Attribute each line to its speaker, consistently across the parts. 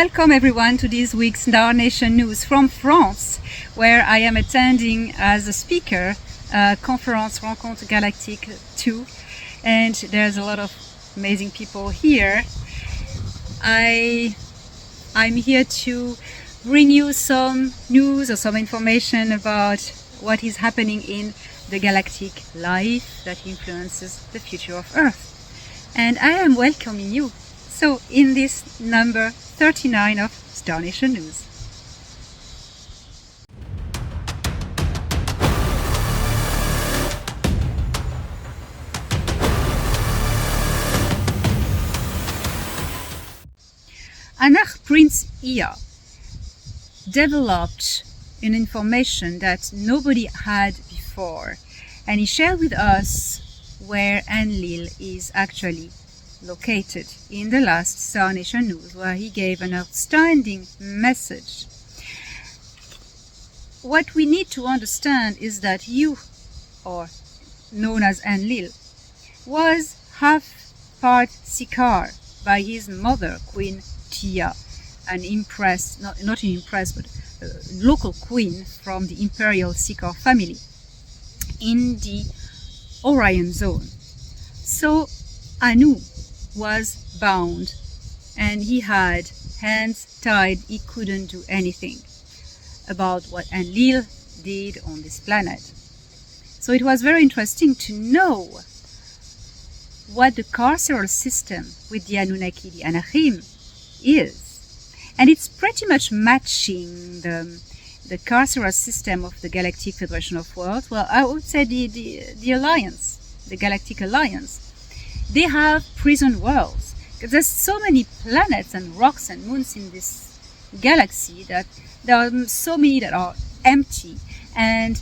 Speaker 1: welcome everyone to this week's Star Nation News from France, where I am attending as a speaker conference Rencontres Galactiques 2, and there's a lot of amazing people here. I'm here to bring you some news or some information about what is happening in the galactic life that influences the future of Earth. And I am welcoming you. So in this number 39 of Star Nation News. Anach Prince Ea developed an information that nobody had before, and he shared with us where Enlil is actually located in the last Star Nation News, where he gave an outstanding message. What we need to understand is that you, or known as Enlil, was half part Sikaar by his mother, Queen Tia, an Empress, not an Empress, but a local queen from the imperial Sikaar family in the Orion zone. So Anu was bound and he had hands tied. He couldn't do anything about what Enlil did on this planet. So it was very interesting to know what the carceral system with the Anunnaki, the Anachim, is. And it's pretty much matching the carceral system of the Galactic Federation of Worlds. Well, I would say the Alliance, the Galactic Alliance. They have prison worlds. There's so many planets and rocks and moons in this galaxy that there are so many that are empty. And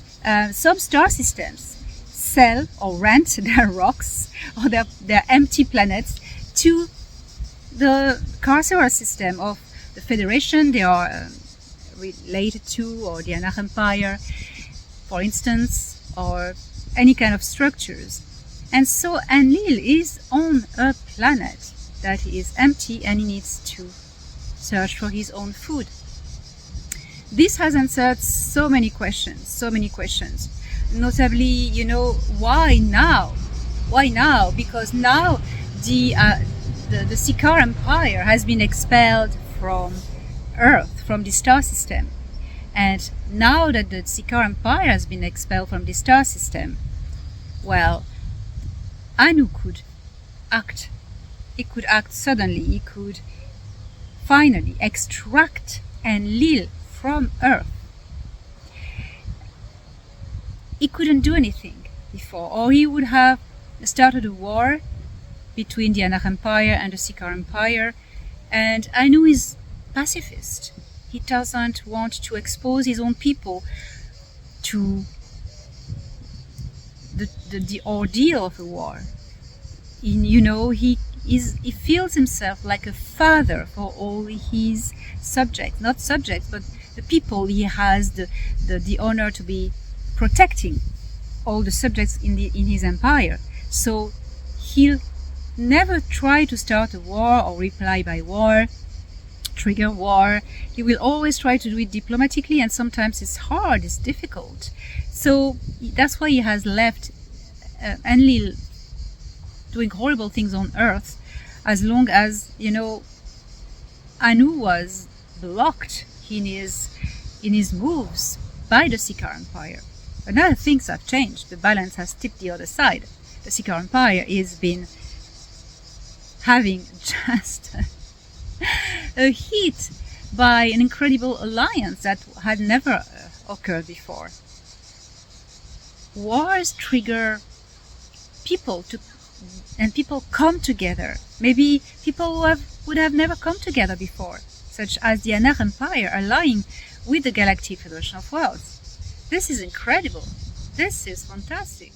Speaker 1: some star systems sell or rent their rocks or their empty planets to the carceral system of the Federation they are related to, or the Anak Empire, for instance, or any kind of structures. And so Enlil is on a planet that is empty and he needs to search for his own food. This has answered so many questions. Notably, why now? Why now? Because now the Sikaar Empire has been expelled from Earth, from the star system. And now that the Sikaar Empire has been expelled from the star system, well, Anu could act. He could act suddenly. He could finally extract Enlil from Earth. He couldn't do anything before, or he would have started a war between the Anak Empire and the Sikaar Empire. And Anu is pacifist. He doesn't want to expose his own people to the ordeal of a war. He feels himself like a father for all his subjects, not subjects, but the people he has the honor to be protecting, all the subjects in his empire. So he'll never try to start a war or reply by war, trigger war. He will always try to do it diplomatically, and sometimes it's hard, it's difficult. So that's why he has left Enlil doing horrible things on Earth, as long as Anu was blocked in his moves by the Sikaar Empire. But now things have changed. The balance has tipped the other side. The Sikaar Empire has been having just a hit by an incredible alliance that had never occurred before. Wars trigger people and people come together. Maybe people who would have never come together before, such as the Anak Empire allying with the Galactic Federation of Worlds. This is incredible. This is fantastic.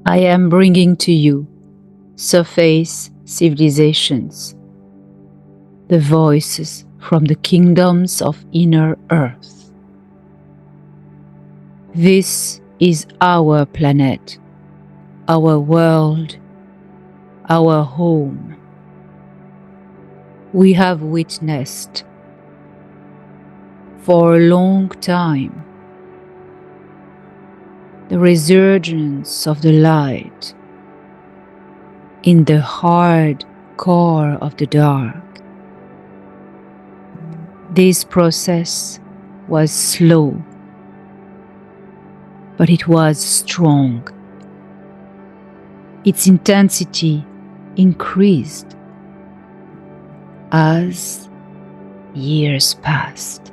Speaker 2: I am bringing to you surface civilizations. the voices from the kingdoms of inner earth. This is our planet, our world, our home. We have witnessed for a long time the resurgence of the light in the hard core of the dark. This process was slow, but it was strong. Its intensity increased as years passed.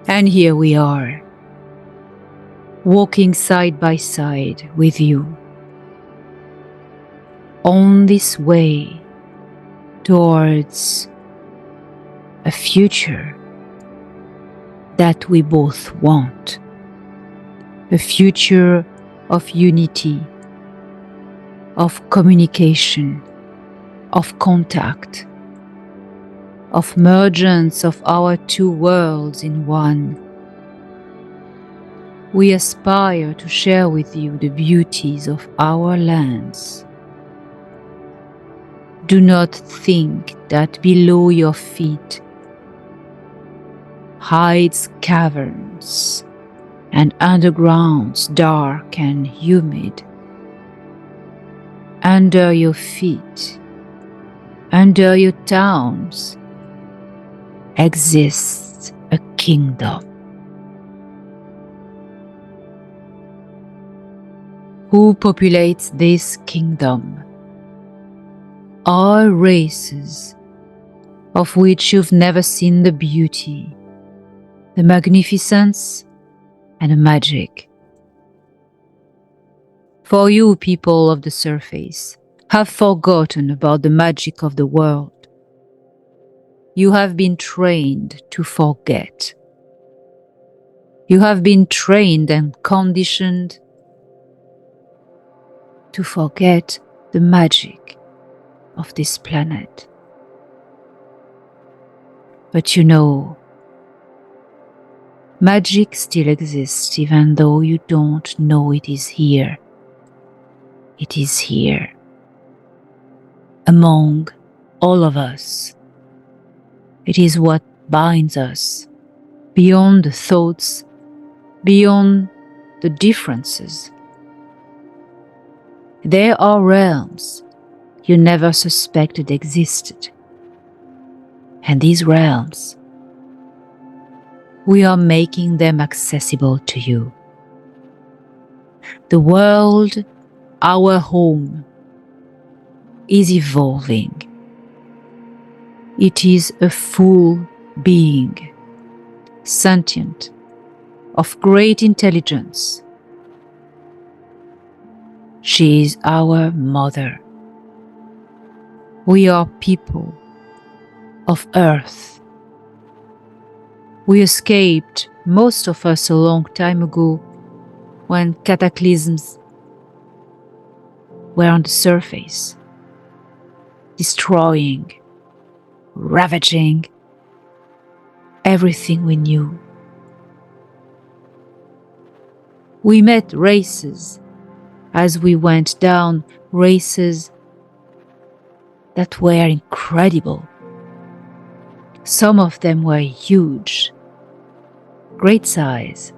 Speaker 2: And here we are, walking side by side with you on this way towards a future that we both want, a future of unity, of communication, of contact, of mergence of our two worlds in one. We aspire to share with you the beauties of our lands. Do not think that below your feet hides caverns and undergrounds dark and humid. Under your feet, under your towns, exists a kingdom. Who populates this kingdom are races of which you've never seen the beauty, the magnificence, and the magic. For you, people of the surface, have forgotten about the magic of the world. You have been trained to forget. You have been trained and conditioned to forget the magic of this planet. But you know, magic still exists even though you don't know it is here. It is here, among all of us. It is what binds us, beyond the thoughts, beyond the differences. There are realms you never suspected existed. And these realms, we are making them accessible to you. The world, our home, is evolving. It is a full being, sentient, of great intelligence. She is our mother. We are people of Earth. We escaped, most of us, a long time ago when cataclysms were on the surface, destroying, ravaging everything we knew. We met races as we went down, races that were incredible. Some of them were huge, great size.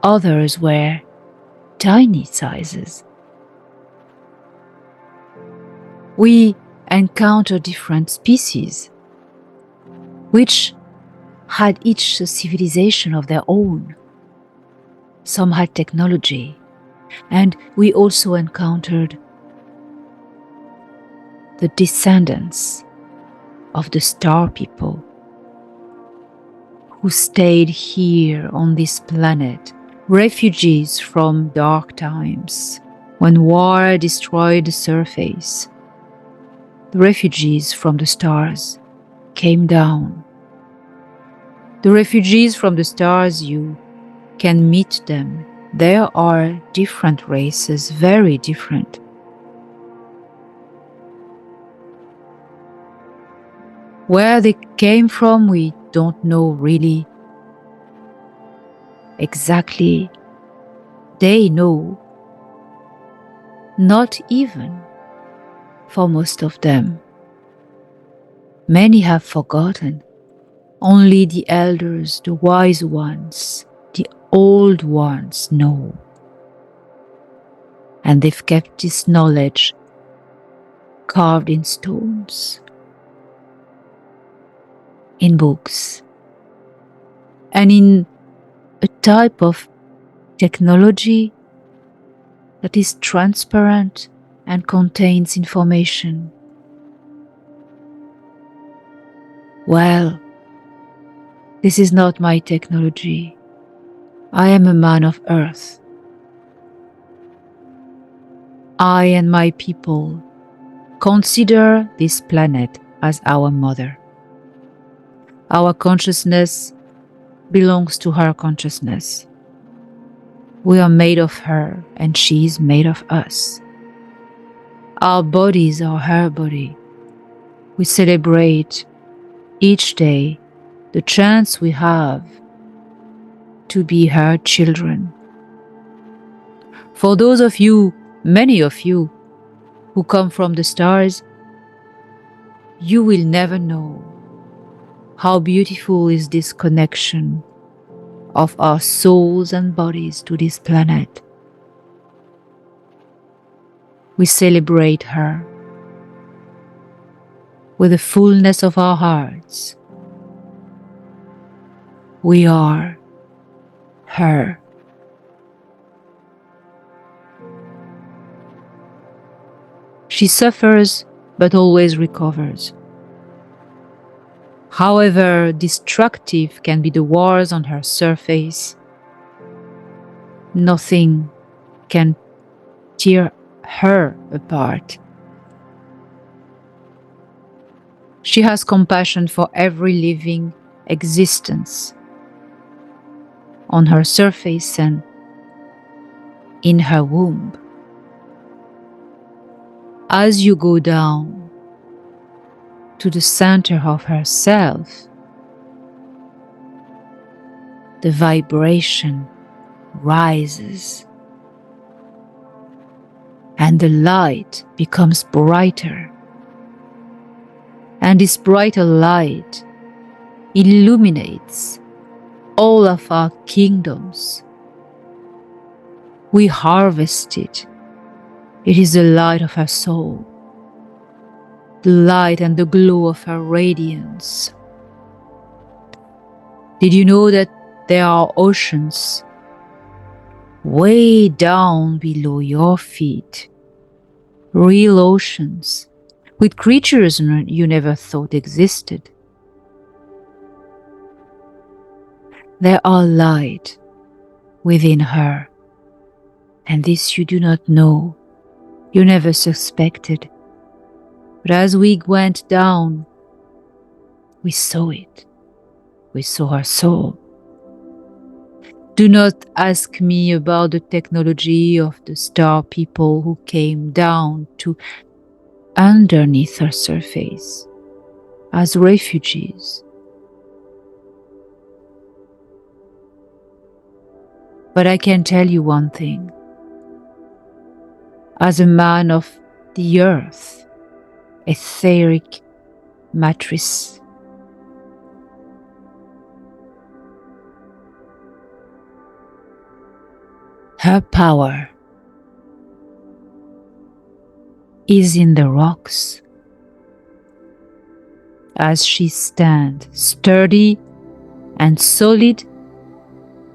Speaker 2: Others were tiny sizes. We encountered different species, which had each a civilization of their own. Some had technology, and we also encountered the descendants of the star people who stayed here on this planet, refugees from dark times when war destroyed the surface. The refugees from the stars came down. The refugees from the stars, you can meet them. There are different races, very different. Where they came from, we don't know really exactly. They know, not even for most of them. Many have forgotten. Only the elders, the wise ones, the old ones know. And they've kept this knowledge carved in stones, in books, and in a type of technology that is transparent and contains information. Well, this is not my technology. I am a man of earth. I and my people consider this planet as our mother. Our consciousness belongs to her consciousness. We are made of her and she is made of us. Our bodies are her body. We celebrate each day the chance we have to be her children. For those of you, many of you, who come from the stars, you will never know how beautiful is this connection of our souls and bodies to this planet. We celebrate her with the fullness of our hearts. We are her. She suffers but always recovers. However destructive can be the wars on her surface, nothing can tear her apart. She has compassion for every living existence on her surface and in her womb. As you go down to the center of herself, the vibration rises and the light becomes brighter. And this brighter light illuminates all of our kingdoms. We harvest it. It is the light of her soul, the light and the glow of her radiance. Did you know that there are oceans way down below your feet? Real oceans with creatures you never thought existed. There are light within her, and this you do not know, you never suspected. But as we went down, we saw it. We saw her soul. Do not ask me about the technology of the star people who came down to underneath her surface as refugees. But I can tell you one thing. As a man of the earth, etheric matrix, her power is in the rocks as she stands sturdy and solid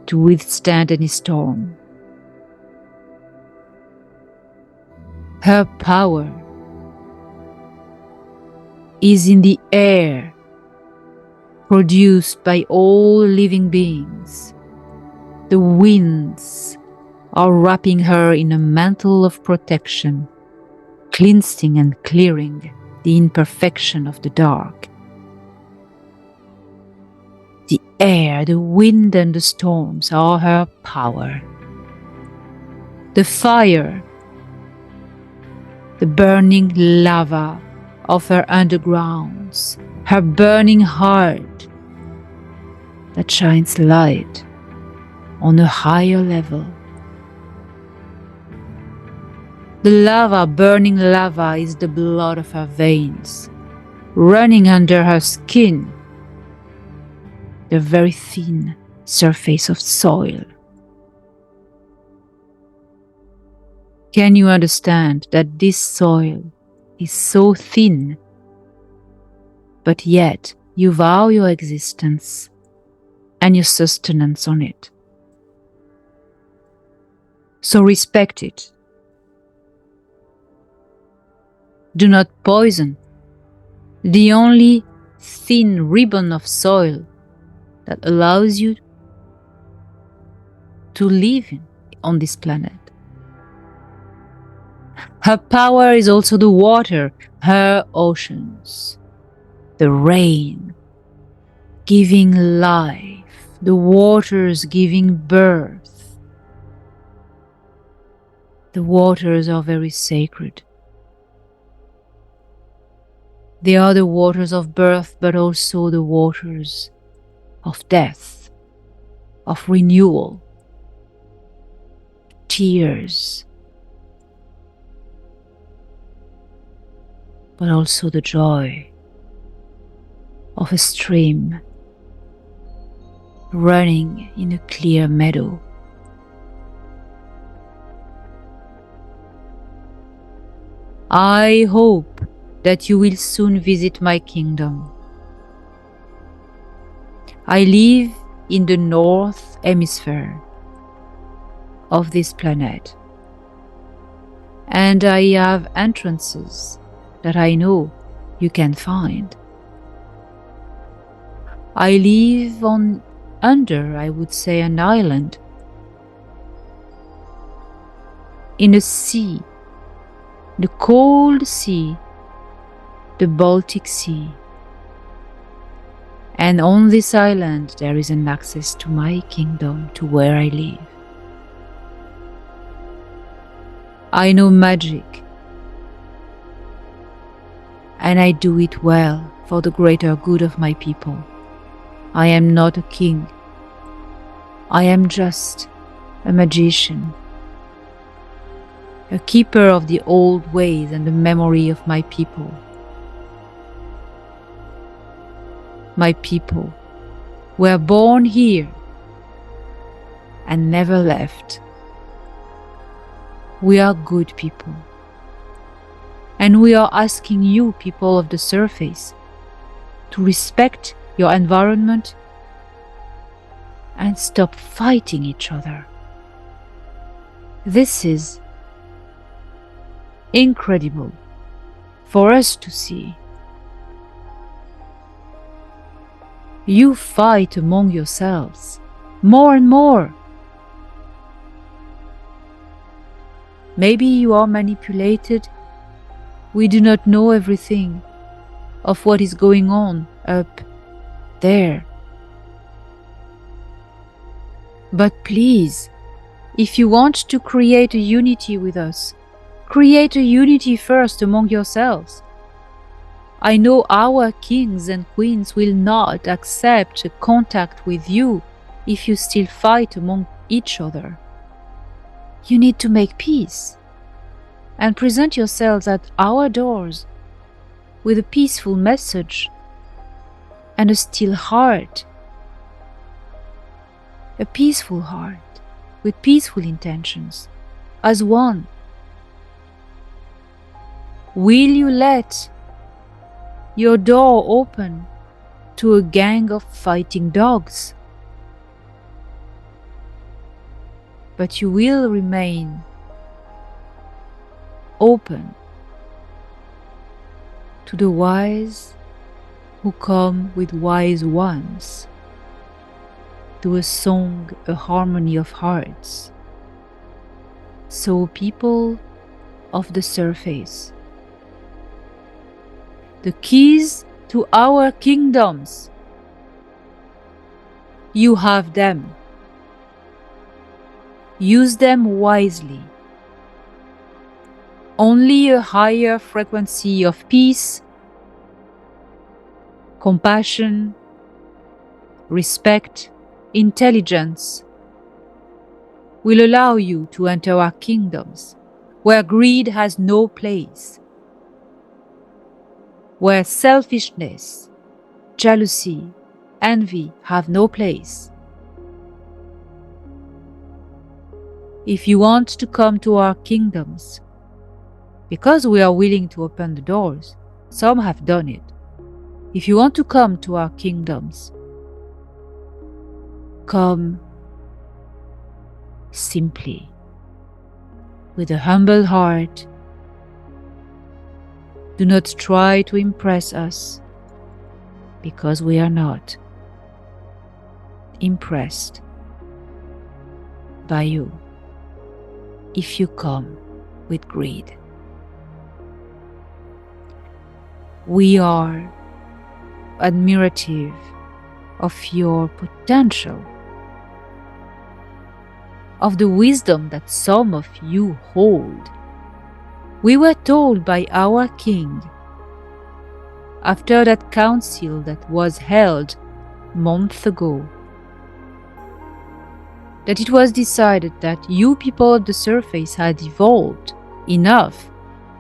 Speaker 2: to withstand any storm. Her power is in the air produced by all living beings. The winds are wrapping her in a mantle of protection, cleansing and clearing the imperfection of the dark. The air, the wind and the storms are her power. The fire, the burning lava of her undergrounds her burning heart that shines light on a higher level. The lava, burning lava, is the blood of her veins, running under her skin, the very thin surface of soil. Can you understand that this soil is so thin, but yet you vow your existence and your sustenance on it? So respect it. Do not poison the only thin ribbon of soil that allows you to live on this planet. Her power is also the water, her oceans, the rain giving life, the waters giving birth. The waters are very sacred. They are the waters of birth, but also the waters of death, of renewal, tears, but also the joy of a stream running in a clear meadow. I hope that you will soon visit my kingdom. I live in the north hemisphere of this planet, and I have entrances that I know you can find. I live under, I would say, an island in a sea, the cold sea, the Baltic Sea. And on this island there is an access to my kingdom, to where I live. I know magic, and I do it well for the greater good of my people. I am not a king. I am just a magician, a keeper of the old ways and the memory of my people. My people were born here and never left. We are good people. And we are asking you, people of the surface, to respect your environment and stop fighting each other. This is incredible for us to see. You fight among yourselves more and more. Maybe you are manipulated. We do not know everything of what is going on up there. But please, if you want to create a unity with us, create a unity first among yourselves. I know our kings and queens will not accept contact with you if you still fight among each other. You need to make peace and present yourselves at our doors with a peaceful message and a still heart, a peaceful heart with peaceful intentions, as one. Will you let your door open to a gang of fighting dogs? But you will remain open to the wise who come with wise ones, to a song, a harmony of hearts. So, people of the surface, the keys to our kingdoms, you have them. Use them wisely. Only a higher frequency of peace, compassion, respect, intelligence will allow you to enter our kingdoms where greed has no place, where selfishness, jealousy, envy have no place. If you want to come to our kingdoms, because we are willing to open the doors, some have done it. If you want to come to our kingdoms, come simply, with a humble heart. Do not try to impress us, because we are not impressed by you if you come with greed. We are admirative of your potential, of the wisdom that some of you hold. We were told by our king, after that council that was held months ago, that it was decided that you people of the surface had evolved enough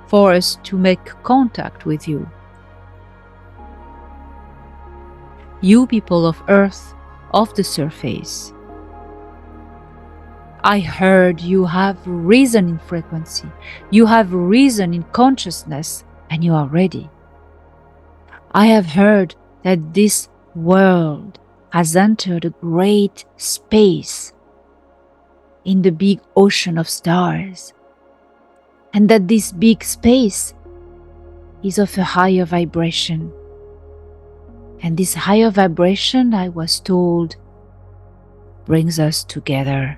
Speaker 2: for us to make contact with you. You people of Earth, of the surface, I heard you have risen in frequency, you have risen in consciousness, and you are ready. I have heard that this world has entered a great space in the big ocean of stars, and that this big space is of a higher vibration. And this higher vibration, I was told, brings us together.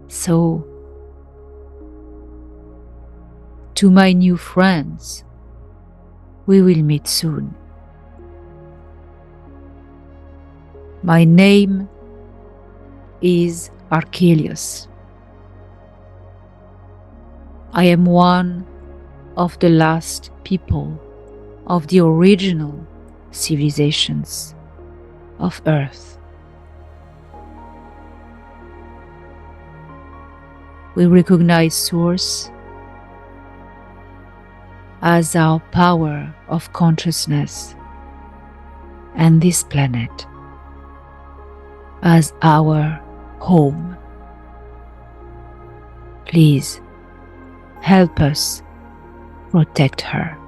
Speaker 2: So, to my new friends, we will meet soon. My name is Arkelios. I am one of the last people of the original civilizations of Earth. We recognize Source as our power of consciousness and this planet as our home. Please help us protect her.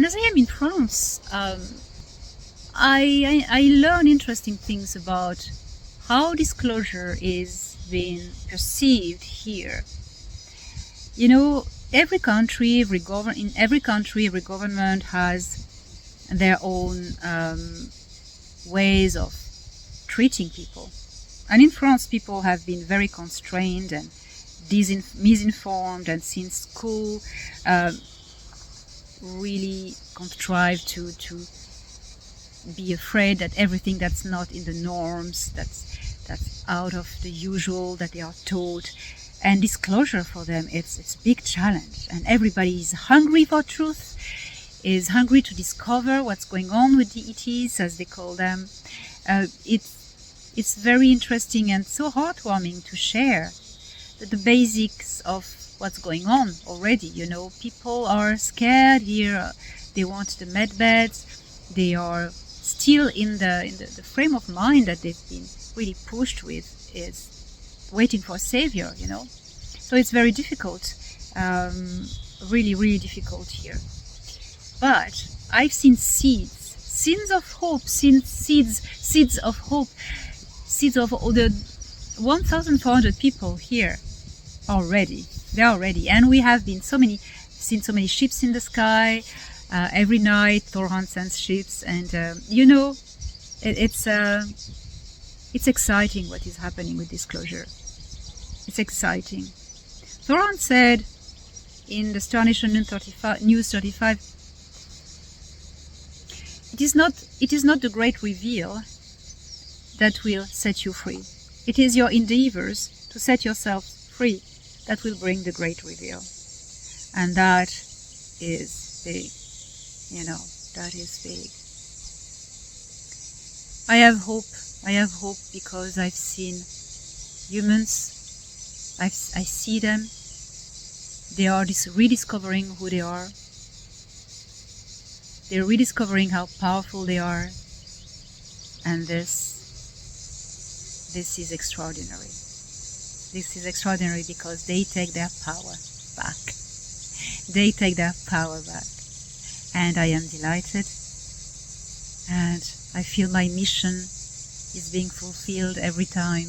Speaker 1: As I am in France, I learn interesting things about how disclosure is being perceived here. You know, every country, every government has their own ways of treating people. And in France, people have been very constrained and misinformed, and since school really contrive to be afraid that everything that's not in the norms, that's out of the usual that they are taught. And disclosure for them, it's a big challenge, and everybody is hungry for truth, is hungry to discover what's going on with the ETs, as they call them. It's very interesting and so heartwarming to share the basics of what's going on already. You know, people are scared here. They want the med beds. They are still in the frame of mind that they've been really pushed with, is waiting for a savior, you know. So it's very difficult, really difficult here. But I've seen seeds of hope, seeds of hope, seeds of the 1,400 people here already. They're already, and we have been seen so many ships in the sky. Every night, Thoran sends ships, and it's exciting what is happening with disclosure. It's exciting. Thoran said in the Star Nation News 35, it is not the great reveal that will set you free. It is your endeavors to set yourself free that will bring the great reveal. And that is big. That is big. I have hope because I've seen humans. I see them. They are rediscovering who they are. They're rediscovering how powerful they are. And this is extraordinary. This is extraordinary because they take their power back. They take their power back. And I am delighted. And I feel my mission is being fulfilled every time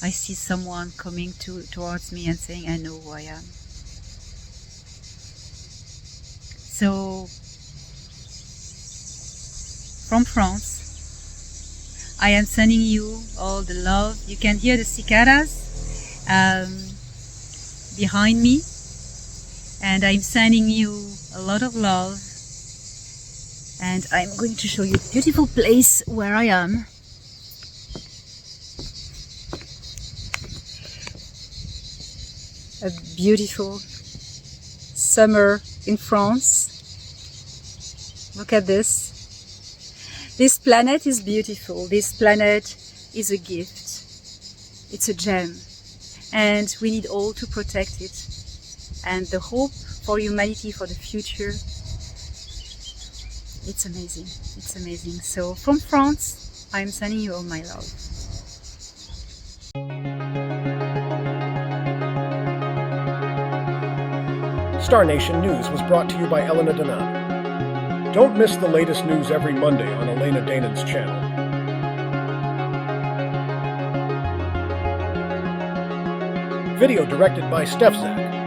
Speaker 1: I see someone coming towards me and saying, I know who I am. So, from France, I am sending you all the love. You can hear the cicadas behind me, and I'm sending you a lot of love. And I'm going to show you a beautiful place where I am. A beautiful summer in France. Look at this. This planet is beautiful. This planet is a gift. It's a gem. And we need all to protect it. And the hope for humanity for the future, it's amazing. It's amazing. So from France, I'm sending you all my love.
Speaker 3: Star Nation News was brought to you by Elena Dannan. Don't miss the latest news every Monday on Elena Dannan's channel. Video directed by StefZak.